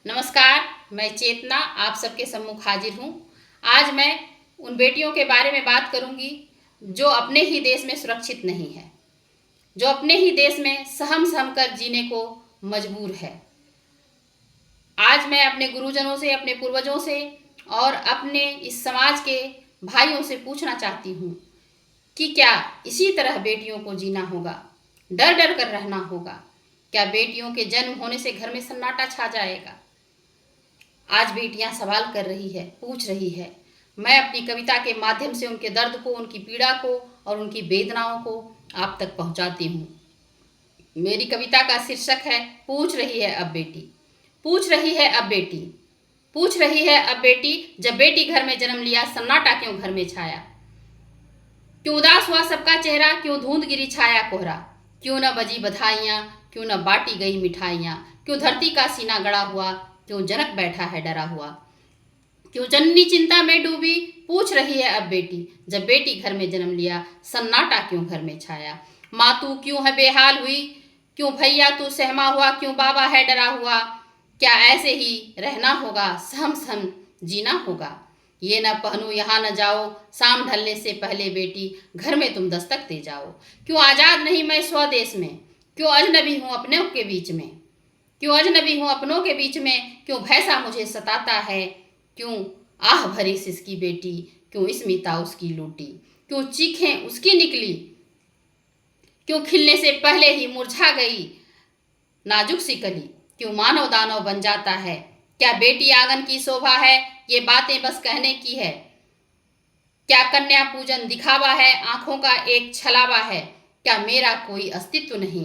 नमस्कार, मैं चेतना आप सबके सम्मुख हाजिर हूँ। आज मैं उन बेटियों के बारे में बात करूँगी जो अपने ही देश में सुरक्षित नहीं है, जो अपने ही देश में सहम सहम कर जीने को मजबूर है। आज मैं अपने गुरुजनों से, अपने पूर्वजों से और अपने इस समाज के भाइयों से पूछना चाहती हूँ कि क्या इसी तरह बेटियों को जीना होगा, डर डर कर रहना होगा? क्या बेटियों के जन्म होने से घर में सन्नाटा छा जाएगा? आज बेटियां सवाल कर रही है, पूछ रही है। मैं अपनी कविता के माध्यम से उनके दर्द को, उनकी पीड़ा को और उनकी वेदनाओं को आप तक पहुंचाती हूँ। मेरी कविता का शीर्षक है पूछ रही है अब बेटी। पूछ रही है अब बेटी, पूछ रही है अब बेटी, जब बेटी घर में जन्म लिया सन्नाटा क्यों घर में छाया? क्यों उदास हुआ सबका चेहरा, क्यों धुंध गिरी छाया कोहरा? क्यों न बजी बधाइयाँ, क्यों न बांटी गई मिठाइयाँ? क्यों धरती का सीना गड़ा हुआ, क्यों जनक बैठा है डरा हुआ? क्यों जननी चिंता में डूबी? पूछ रही है अब बेटी, जब बेटी घर में जन्म लिया सन्नाटा क्यों घर में छाया? माँ तू क्यों है बेहाल हुई, क्यों भैया तू सहमा हुआ, क्यों बाबा है डरा हुआ? क्या ऐसे ही रहना होगा, सहम सहम जीना होगा? ये न पहनूं यहाँ न जाओ, शाम ढलने से पहले बेटी घर में तुम दस्तक दे जाओ। क्यों आज़ाद नहीं मैं स्वदेश में, क्यों अजनबी हूँ अपनों के बीच में? क्यों अजनबी हूँ अपनों के बीच में, क्यों भैंसा मुझे सताता है? क्यों आह भरी सिसकी बेटी, क्यों स्मिता उसकी लूटी? क्यों चीखें उसकी निकली, क्यों खिलने से पहले ही मुरझा गई नाजुक सी कली? क्यों मानव दानव बन जाता है? क्या बेटी आंगन की शोभा है, ये बातें बस कहने की है? क्या कन्या पूजन दिखावा है, आंखों का एक छलावा है? क्या मेरा कोई अस्तित्व नहीं,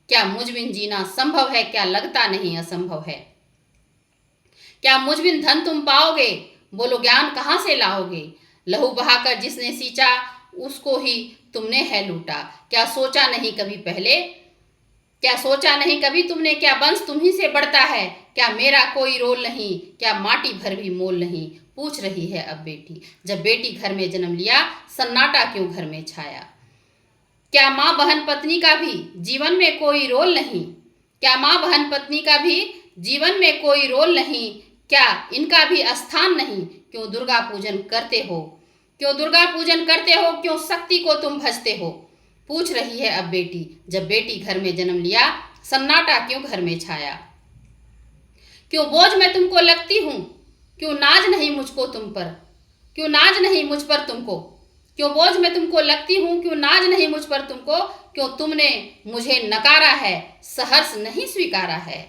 क्या मुझ बिन जीना संभव है? क्या लगता नहीं असंभव है? क्या मुझ बिन धन तुम पाओगे, बोलो ज्ञान कहाँ से लाओगे? लहू बहाकर जिसने सींचा उसको ही तुमने है लूटा। क्या सोचा नहीं कभी पहले, क्या सोचा नहीं कभी तुमने, क्या वंश तुम्ही से बढ़ता है? क्या मेरा कोई रोल नहीं, क्या माटी भर भी मोल नहीं? पूछ रही है अब बेटी, जब बेटी घर में जन्म लिया सन्नाटा क्यों घर में छाया? क्या माँ बहन पत्नी का भी जीवन में कोई रोल नहीं, क्या माँ बहन पत्नी का भी जीवन में कोई रोल नहीं? क्या इनका भी स्थान नहीं? क्यों दुर्गा पूजन करते हो, क्यों दुर्गा पूजन करते हो, क्यों शक्ति को तुम भजते हो? पूछ रही है अब बेटी, जब बेटी घर में जन्म लिया सन्नाटा क्यों घर में छाया? क्यों बोझ मैं तुमको लगती हूँ, क्यों नाज नहीं मुझको तुम पर, क्यों नाज नहीं मुझ पर तुमको? क्यों बोझ मैं तुमको लगती हूँ, क्यों नाज नहीं मुझ पर तुमको? क्यों तुमने मुझे नकारा है, सहर्ष नहीं स्वीकारा है?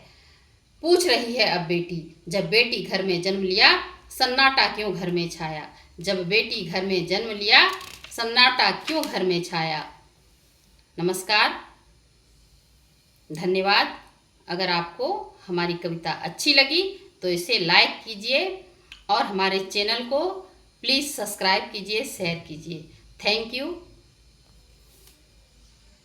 पूछ रही है अब बेटी, जब बेटी घर में जन्म लिया सन्नाटा क्यों घर में छाया? जब बेटी घर में जन्म लिया सन्नाटा क्यों घर में छाया? नमस्कार, धन्यवाद। अगर आपको हमारी कविता अच्छी लगी तो इसे लाइक कीजिए और हमारे चैनल को प्लीज़ सब्सक्राइब कीजिए, शेयर कीजिए। Thank you.